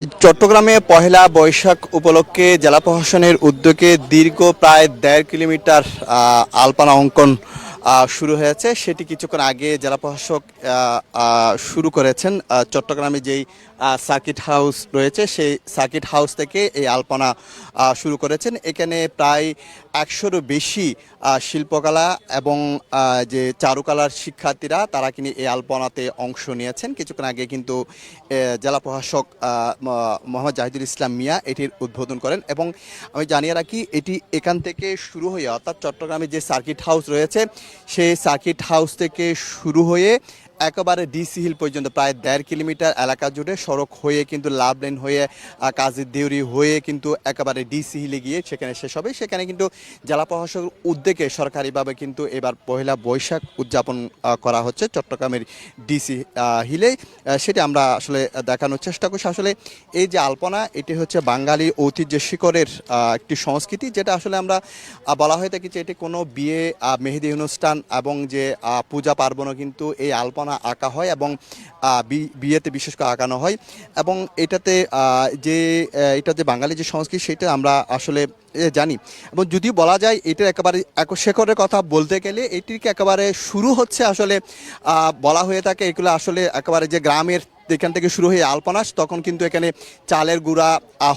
চট্টগ্রামে পহেলা বৈশাখ উপলক্ষে জেলা প্রশাসনের উদ্যোগে দীর্ঘ প্রায় ১.৫ কিলোমিটার আলপনা অঙ্কন শুরু হয়েছে। সেটি কিছুক্ষণ আগে জেলা প্রশাসক শুরু করেছেন। চট্টগ্রামে যেই সার্কিট হাউস রয়েছে সেই সার্কিট হাউস থেকে এই আলপনা শুরু করেছেন। এখানে প্রায় ১০০-রও বেশি শিল্পকলা এবং যে চারুকলার শিক্ষার্থীরা তারা কিন্তু এই আলপনাতে অংশ নিয়েছেন। কিছুক্ষণ আগে কিন্তু জেলা প্রশাসক মোহাম্মদ জাহিদুল ইসলাম মিয়া এটির উদ্বোধন করেন এবং আমি জানিয়ে রাখি এটি এখান থেকে শুরু হয়ে অর্থাৎ চট্টগ্রামে যে সার্কিট হাউস রয়েছে সেই সার্কিট হাউস থেকে শুরু হয়ে একেবারে ডিসি হিল পর্যন্ত প্রায় ১.৫ কিলোমিটার এলাকা জুড়ে সড়ক হয়ে কিন্তু লাভ লেন হয়ে কাজী দেউরি হয়ে কিন্তু একেবারে ডিসি হিলে গিয়ে সেখানে শেষ হবে। সেখানে কিন্তু জেলা প্রশাসকের উদ্যোগে সরকারিভাবে কিন্তু এবার পহেলা বৈশাখ উদযাপন করা হচ্ছে চট্টগ্রামের ডিসি হিলে। সেটি আমরা আসলে দেখানোর চেষ্টা করছি। আসলে এই যে আলপনা এটি হচ্ছে বাঙালি ঐতিহ্য শিকড়ের একটি সংস্কৃতি, যেটা আসলে আমরা বলা হয়ে থাকি যে এটি কোনো বিয়ে মেহেদি অনুষ্ঠান এবং যে পূজা পার্বণও কিন্তু এই আলপনা আঁকা হয় এবং বিয়েতে বিশেষ করে আঁকানো হয় এবং এটাতে এটা যে বাঙালি যে সংস্কৃতি সেটা আমরা আসলে জানি। এবং যদিও বলা যায় এটা একেবারে শেকড়ের কথা বলতে গেলে এটিকে একেবারে শুরু হচ্ছে আসলে বলা হয়ে থাকে এগুলো আসলে একেবারে যে গ্রামের এখান থেকে শুরু হয়ে আলপনা, তখন কিন্তু এখানে চালের গুঁড়া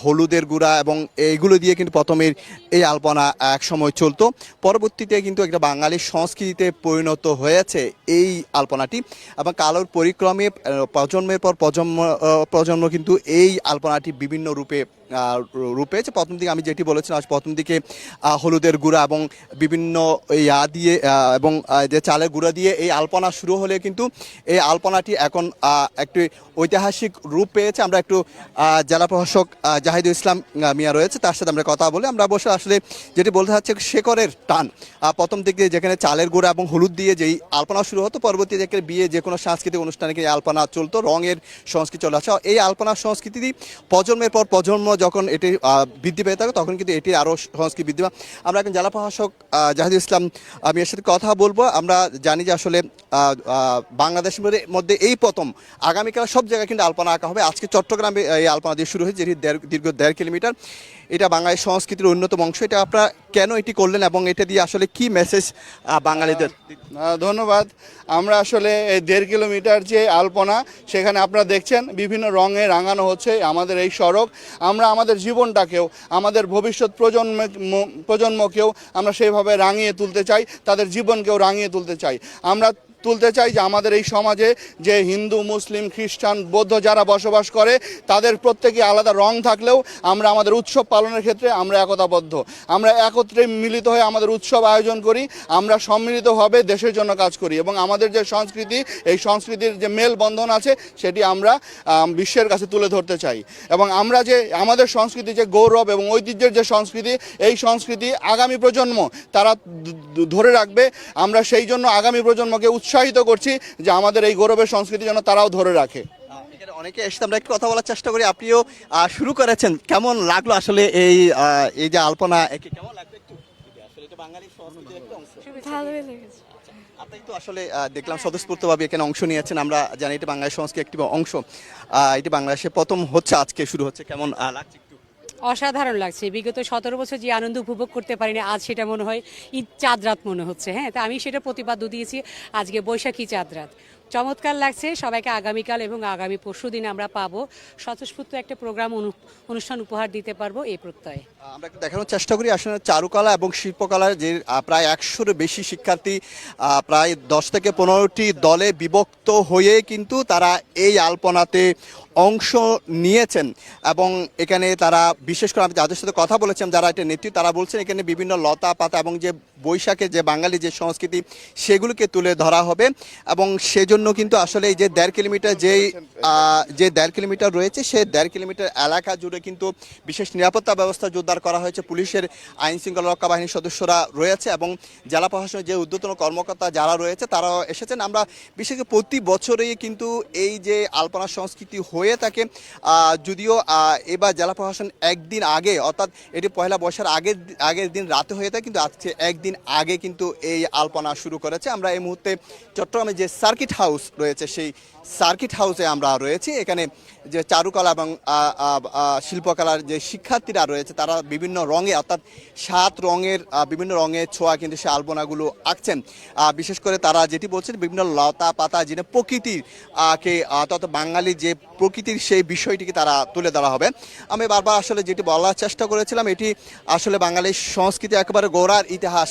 হলুদের গুঁড়া এবং এইগুলো দিয়ে কিন্তু প্রথমের এই আলপনা এক সময় চলতো। পরবর্তীতে কিন্তু একটা বাঙালির সংস্কৃতিতে পরিণত হয়েছে এই আলপনাটি এবং কালোর পরিক্রমে প্রজন্মের পর প্রজন্ম কিন্তু এই আলপনাটি বিভিন্ন রূপে প্রথম দিকে আমি যেটি বলেছিলাম প্রথম দিকে হলুদের গুঁড়া এবং বিভিন্ন দিয়ে এবং যে চালের গুঁড়া দিয়ে এই আলপনা শুরু হলে কিন্তু এই আলপনাটি এখন একটি ঐতিহাসিক রূপ পেয়েছে। আমরা একটু জেলা প্রশাসক জাহিদুল ইসলাম মিয়া রয়েছে, তার সাথে আমরা কথা বলি। আমরা বসে আসলে যেটি বলতে চাচ্ছি শেকড়ের টান প্রথম দিকে যেখানে চালের গুঁড়া এবং হলুদ দিয়ে যেই আলপনা শুরু হতো, পরবর্তী থেকে বিয়ে যে কোনো সাংস্কৃতিক অনুষ্ঠানে এই আলপনা চলতো, রঙের সংস্কৃতি চলে আসে। এই আলপনার সংস্কৃতি প্রজন্মের পর প্রজন্ম যখন এটি বৃদ্ধি পেয়ে থাকে তখন কিন্তু এটি আরও সংস্কৃতি বৃদ্ধি পায়। আমরা এখন জেলা প্রশাসক জাহিদুল ইসলাম মিয়ার সাথে কথা বলবো। আমরা জানি যে আসলে বাংলাদেশের মধ্যে এই প্রথম, আগামীকাল সব জায়গায় কিন্তু আলপনা আঁকা হবে। আজকে চট্টগ্রামে এই আলপনা দিয়ে শুরু হয়েছে, যেটি দীর্ঘ ১.৫ কিলোমিটার। এটা বাঙালি সংস্কৃতির অন্যতম অংশ। এটা আপনারা কেন এটি করলেন এবং এটা দিয়ে আসলে কি মেসেজ বাঙালিদের? ধন্যবাদ। আমরা আসলে এই ১.৫ কিলোমিটার যে আলপনা সেখানে আপনারা দেখছেন বিভিন্ন রঙে রাঙানো হচ্ছে আমাদের এই সড়ক। আমরা আমাদের জীবনটাকেও আমাদের ভবিষ্যৎ প্রজন্মকেও আমরা সেইভাবে রাঙিয়ে তুলতে চাই, তাদের জীবনকেও রাঙিয়ে তুলতে চাই। আমরা তুলতে চাই যে আমাদের এই সমাজে যে হিন্দু, মুসলিম, খ্রিস্টান, বৌদ্ধ যারা বসবাস করে তাদের প্রত্যেকে আলাদা রং থাকলেও আমরা আমাদের উৎসব পালনের ক্ষেত্রে আমরা একতাবদ্ধ। আমরা একত্রে মিলিত হয়ে আমাদের উৎসব আয়োজন করি, আমরা সম্মিলিতভাবে দেশের জন্য কাজ করি এবং আমাদের যে সংস্কৃতি, এই সংস্কৃতির যে মেলবন্ধন আছে সেটি আমরা বিশ্বের কাছে তুলে ধরতে চাই এবং আমরা যে আমাদের সংস্কৃতি যে গৌরব এবং ঐতিহ্যের যে সংস্কৃতি, এই সংস্কৃতি আগামী প্রজন্ম তারা ধরে রাখবে। আমরা সেই জন্য আগামী প্রজন্মকে উৎসাহিত করছি যে আমাদের এই গৌরবের সংস্কৃতি যেন তারাও ধরে রাখে। অনেকে এসে আমরা একটু কথা বলার চেষ্টা করি। আপনিও শুরু করেছেন, কেমন লাগলো আসলে এই যে আলপনা কেমন লাগলো একটু? আসলে এটা বাঙালি সংস্কৃতির একটা অংশ। ভালোই লেগেছে। আপনি তো আসলে দেখলাম স্বতঃস্ফূর্তভাবে এখানে অংশ নিয়েছেন। আমরা জানি এটা বাঙালি সংস্কৃতির একটি অংশ। এটি বাংলাদেশে প্রথম হচ্ছে, আজকে শুরু হচ্ছে। কেমন লাগছে একটু? অসাধারণ লাগছে। বিগত ১৭ বছর যে আনন্দ উপভোগ করতে পারিনি, আজ সেটা মনে হয় ঈদ চাঁদ রাত মনে হচ্ছে। হ্যাঁ, তা আমি সেটা প্রতিবাদ্য দিয়েছি। আজকে বৈশাখী চাঁদ রাত চমৎকার লাগছে। সবাইকে আগামীকাল এবং আগামী পরশু দিন আমরা পাবো স্বতঃস্ফূর্ত একটা প্রোগ্রাম অনুষ্ঠান উপহার দিতে পারবো এই প্রত্যয়ে। আমরা একটু দেখানোর চেষ্টা করি আসলে চারুকলা এবং শিল্পকলার যে প্রায় ১০০-রও বেশি শিক্ষার্থী প্রায় ১০ থেকে ১৫টি দলে বিভক্ত হয়ে কিন্তু তারা এই আলপনাতে অংশ নিয়েছেন এবং এখানে তারা বিশেষ করে আমি যাদের সাথে কথা বলেছিলাম যারা এটা নেতৃত্ব, তারা বলছেন এখানে বিভিন্ন লতা পাতা এবং যে বৈশাখের যে বাঙালি যে সংস্কৃতি সেগুলোকে তুলে ধরা হবে এবং সেজন্য কিন্তু আসলে এই যে ১.৫ কিলোমিটার যে ১.৫ কিলোমিটার রয়েছে সেই ১.৫ কিলোমিটার এলাকা জুড়ে কিন্তু বিশেষ নিরাপত্তা ব্যবস্থা জোরদার করা হয়েছে। পুলিশের আইন শৃঙ্খলা রক্ষা বাহিনীর সদস্যরা রয়েছে এবং জেলা প্রশাসনের যে ঊর্ধ্বতন কর্মকর্তা যারা রয়েছে তারাও এসেছেন। আমরা বিশেষ করে প্রতি বছরেই কিন্তু এই যে আলপনা সংস্কৃতি হয়ে থাকে, যদিও এবার জেলা প্রশাসন একদিন আগে অর্থাৎ এটি পহেলা বৈশাখ আগের দিন রাতে হয়ে থাকে, কিন্তু আজকে একদিন আগে কিন্তু এই আলপনা শুরু করেছে। আমরা এই মুহূর্তে চট্টগ্রামে যে সার্কিট হাউস রয়েছে সেই সার্কিট হাউসে আমরা রয়েছি। এখানে যে চারুকলা এবং শিল্পকলার যে শিক্ষার্থীরা রয়েছে তারা বিভিন্ন রঙে অর্থাৎ 7 রঙের বিভিন্ন রঙের ছোঁয়া কিন্তু সে আলপনাগুলো আঁকছেন। বিশেষ করে তারা যেটি বলছেন বিভিন্ন লতা পাতা যেটা প্রকৃতির কে তত বাঙালি যে প্রকৃতির সেই বিষয়টিকে তারা তুলে ধরা হবে। আমি বারবার আসলে যেটি বলার চেষ্টা করেছিলাম এটি আসলে বাঙালির সংস্কৃতি একেবারে গোড়ার ইতিহাস,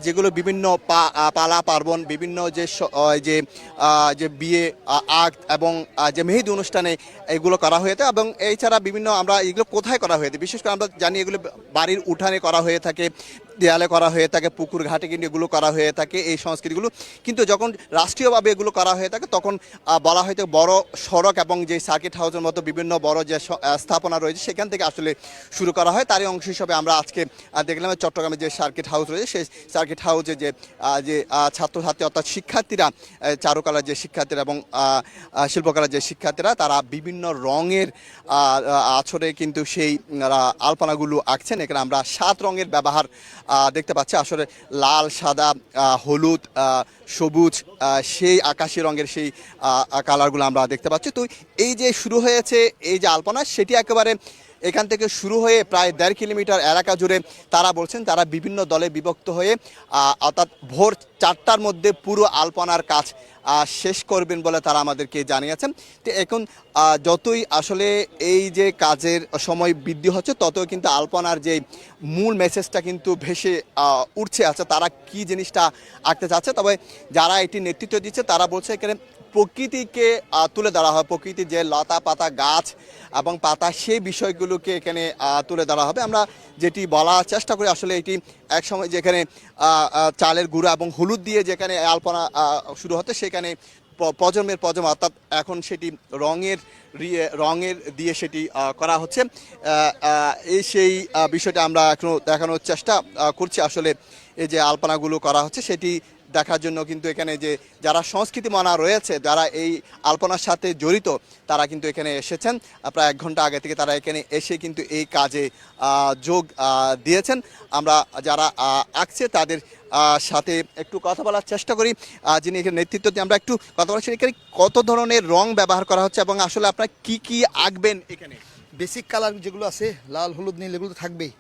যেগুলো বিভিন্ন পালা পার্বণ বিভিন্ন যে যে বিয়ে আগ এবং যে মেহেদি অনুষ্ঠানে এগুলো করা হয়ে থাকে এবং এছাড়া বিভিন্ন আমরা এগুলো কোথায় করা হয়ে থাকে বিশেষ করে আমরা জানি এগুলো বাড়ির উঠানে করা হয়ে থাকে, দেয়ালে করা হয়ে থাকে, পুকুর ঘাটে কিন্তু এগুলো করা হয়ে থাকে এই সংস্কৃতিগুলো। কিন্তু যখন রাষ্ট্রীয়ভাবে এগুলো করা হয়ে থাকে তখন বলা হয়তো বড় সড়ক এবং যে সার্কিট হাউসের মতো বিভিন্ন বড় যে স্থাপনা রয়েছে সেখান থেকে আসলে শুরু করা হয়। তারই অংশ হিসাবে আমরা আজকে দেখলাম চট্টগ্রামে যে সার্কিট হাউস রয়েছে সেই সার্কিট হাউসে যে ছাত্রছাত্রী অর্থাৎ শিক্ষার্থীরা চারুকলার যে শিক্ষার্থীরা এবং শিল্পকলার যে শিক্ষার্থীরা তারা বিভিন্ন রঙের আছড়ে কিন্তু সেই আলপনাগুলো আঁকছেন। এখানে আমরা 7 রঙের ব্যবহার দেখতে পাচ্ছি, আসলে লাল, সাদা, হলুদ, সবুজ, সেই আকাশি রঙের সেই কালারগুলো আমরা দেখতে পাচ্ছি। তো এই যে শুরু হয়েছে এই যে আলপনা সেটি একেবারে এখান থেকে শুরু হয়ে প্রায় 1.5 কিলোমিটার এলাকা জুড়ে তারা বলছেন তারা বিভিন্ন দলে বিভক্ত হয়ে অর্থাৎ ভোর 4টার মধ্যে পুরো আলপনার কাজ শেষ করবেন বলে তারা আমাদেরকে জানিয়েছেন। তো এখন যতই আসলে এই যে কাজের সময় বৃদ্ধি হচ্ছে ততই কিন্তু আলপনার যে মূল মেসেজটা কিন্তু ভেসে উঠছে। আচ্ছা তারা কি জিনিসটা আঁকতে চাচ্ছে, তবে যারা এটি নেতৃত্ব দিচ্ছে তারা বলছে এখানে প্রকৃতিকে তুলে ধরা হয়, প্রকৃতির যে লতা পাতা গাছ এবং পাতা সেই বিষয়গুলোকে এখানে তুলে ধরা হবে। আমরা যেটি বলার চেষ্টা করি আসলে এটি এক সময় যেখানে চালের গুঁড়া এবং হলুদ দিয়ে যেখানে আলপনা শুরু হতো সেখানে প্রজন্মের প্রজন্ম অর্থাৎ এখন সেটি রঙের দিয়ে সেটি করা হচ্ছে। এই সেই বিষয়টা আমরা এখনো দেখানোর চেষ্টা করছি। আসলে এই যে আলপনাগুলো করা হচ্ছে সেটি দেখার জন্য কিন্তু এখানে যে যারা সংস্কৃতি মনা রয়েছে যারা এই আলপনার সাথে জড়িত তারা কিন্তু এখানে এসেছেন। প্রায় 1 ঘন্টা আগে থেকে তারা এখানে এসে কিন্তু এই কাজে যোগ দিয়েছেন। আমরা যারা আঁকছে তাদের সাথে একটু কথা বলার চেষ্টা করি, যিনি এখানে নেতৃত্ব দিয়ে আমরা একটু কথা বলছি এখানে কত ধরনের রং ব্যবহার করা হচ্ছে এবং আসলে আপনারা কি কি আঁকবেন এখানে। বেসিক কালার যেগুলো আছে লাল, হলুদ, নীল এগুলো তো থাকবেই।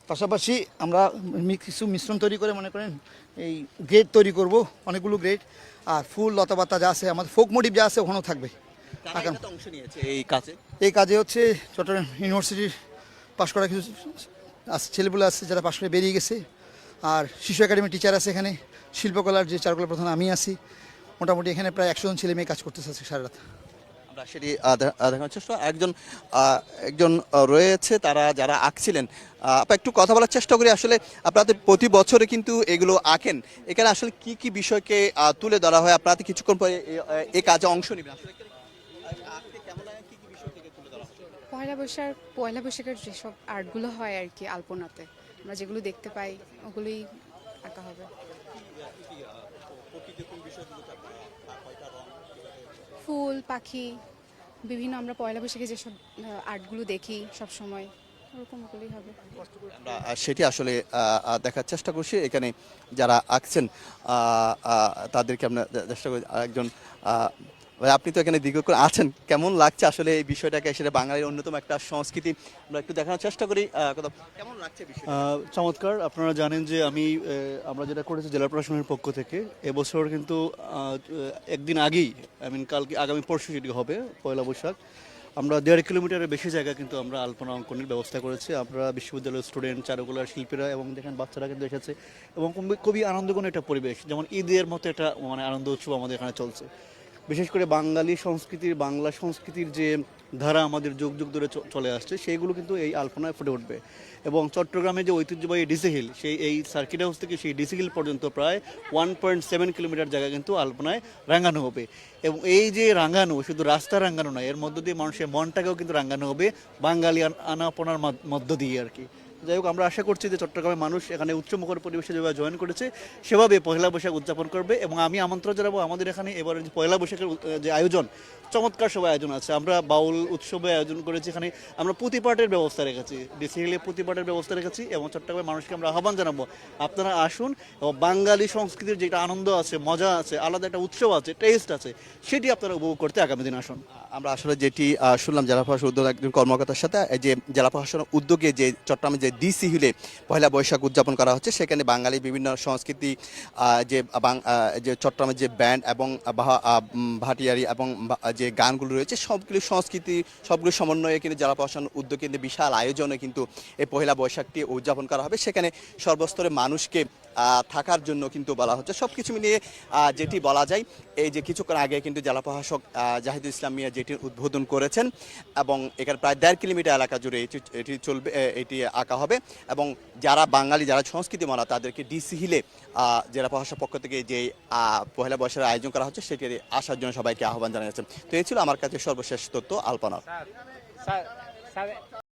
পাশাপাশি আমরা কিছু মিশ্রণ তৈরি করে মনে করেন এই গ্রেড তৈরি করব, অনেকগুলো গ্রেড। আর ফুল লতাপাতা যা আছে আমাদের ফোক মোটিভ যা আছে ওখানেও থাকবে। অংশ নিয়েছে এই কাজে হচ্ছে চট্টগ্রাম ইউনিভার্সিটির পাশ করা কিছু ছেলেগুলো আছে যারা পাশ করে বেরিয়ে গেছে, আর শিশু একাডেমির টিচার আছে এখানে, শিল্পকলার যে চারুকলা প্রধান আমি আছি। মোটামুটি এখানে প্রায় 100 জন ছেলে মেয়ে কাজ করতেছে আজকে সারা রাত। আমরা সেটি দেখানোর চেষ্টা একজন রয়েছে তারা যারা আঁকছিলেন একটু কথা বলার চেষ্টা করি। আসলে আপনাদের প্রতি বছরে কিন্তু এগুলো আঁকেন, এখানে আসলে কি কি বিষয়কে তুলে ধরা হয়, আপনাদের কিছুক্ষণ পরে এই কাজে অংশ নেবেন। আসলে পয়লা বৈশাখের যেসব আর্টগুলো হয় আর কি আলপনাতে আমরা যেগুলো দেখতে পাই ওগুলোই আঁকা হবে। ফুল, পাখি, বিভিন্ন আমরা পয়লা বৈশাখে যেসব আর্টগুলো দেখি সব সময় ওরকম ওগুলোই হবে। আমরা সেটি আসলে দেখার চেষ্টা করছি। এখানে যারা আঁকছেন তাদেরকে আমরা চেষ্টা করি। একজন আপনি তো এখানে দীর্ঘক্ষণ আছেন, কেমন লাগছে আসলে এই বিষয়টাকে? আসলে বাঙালির অন্যতম একটা সংস্কৃতি, আমরা একটু দেখানোর চেষ্টা করি। কেমন লাগছে বিষয়টা? চমৎকার। আপনারা জানেন যে আমরা যেটা করেছি জেলা প্রশাসনের পক্ষ থেকে এবছর কিন্তু একদিন আগেই কালকে আগামী পরশু যেটি হবে পয়লা বৈশাখ, আমরা 1.5 কিলোমিটারের বেশি জায়গা কিন্তু আমরা আলপনা অঙ্কনের ব্যবস্থা করেছি। আমরা বিশ্ববিদ্যালয়ের স্টুডেন্ট, চারুকলার শিল্পীরা এবং দেখেন বাচ্চারা কিন্তু এসেছে এবং খুবই আনন্দঘন একটা পরিবেশ, যেমন ঈদের মতো একটা আনন্দ উৎসব আমাদের এখানে চলছে। বিশেষ করে বাংলা সংস্কৃতির যে ধারা আমাদের যুগ যুগ ধরে চলে আসছে সেইগুলো কিন্তু এই আলপনায় ফুটে উঠবে। এবং চট্টগ্রামে যে ঐতিহ্যবাহী ডিসি হিল, এই সার্কিট হাউস থেকে সেই ডিসি হিল পর্যন্ত প্রায় 1.7 কিলোমিটার জায়গা কিন্তু আলপনায় রাঙানো হবে। এবং এই যে রাঙানো শুধু রাস্তা রাঙানো নয়, এর মধ্য দিয়ে মানুষের মনটাকেও কিন্তু রাঙানো হবে বাঙালি আনাপনার মধ্য দিয়ে আর কি। যাই হোক, আমরা আশা করছি যে চট্টগ্রামের মানুষ এখানে উচ্চমুখর পরিবেশে যেভাবে জয়েন করেছে সেভাবে পয়লা বৈশাখ উদযাপন করবে। এবং আমি আমন্ত্রণ জানাবো আমাদের এখানে এবারে যে পয়লা বৈশাখের যে আয়োজন চমৎকার সব আয়োজন আছে। আমরা বাউল উৎসবে আয়োজন করেছি, এখানে আমরা পুঁতিপাটের ব্যবস্থা রেখেছি, বেসিক্যালি পুঁতিপাটের ব্যবস্থা রেখেছি এবং চট্টগ্রামের মানুষকে আমরা আহ্বান জানাবো আপনারা আসুন এবং বাঙালি সংস্কৃতির যেটা আনন্দ আছে, মজা আছে, আলাদা একটা উৎসব আছে, টেস্ট আছে, সেটি আপনারা উপভোগ করতে আগামী দিন আসুন। আমরা আসলে যেটি শুনলাম জেলা প্রশাসন উদ্যোগ একজন কর্মকর্তার সাথে, এই যে জেলা প্রশাসনের উদ্যোগে যে চট্টগ্রামে যে ডিসি হিলে পয়লা বৈশাখ উদযাপন করা হচ্ছে, সেখানে বাঙালি বিভিন্ন সংস্কৃতি যে চট্টগ্রামের যে ব্যান্ড এবং ভাটিয়ারি এবং যে গানগুলো রয়েছে সবগুলি সংস্কৃতি সবগুলো সমন্বয়ে কিন্তু জেলা প্রশাসনের উদ্যোগে কিন্তু বিশাল আয়োজনে কিন্তু এই পয়লা বৈশাখটি উদযাপন করা হবে। সেখানে সর্বস্তরের মানুষকে থাকার জন্য কিন্তু বলা হচ্ছে। সব কিছু মিলিয়ে যেটি বলা যায়, এই যে কিছুক্ষণ আগে কিন্তু জেলা প্রশাসক জাহিদুল ইসলাম মিয়া যেটি উদ্বোধন করেছেন এবং এখানে প্রায় 1.5 কিলোমিটার এলাকা জুড়ে এটি চলবে, এটি আঁকা হবে এবং যারা বাঙালি যারা সংস্কৃতি মানা তাদেরকে ডিসি হিলে জেলা প্রশাসনের পক্ষ থেকে যে পয়লা বৈশাখের আয়োজন করা হচ্ছে সেটি আসার জন্য সবাইকে আহ্বান জানাচ্ছেন। তো এই ছিল আমার কাছে সর্বশেষ তথ্য আলপনার।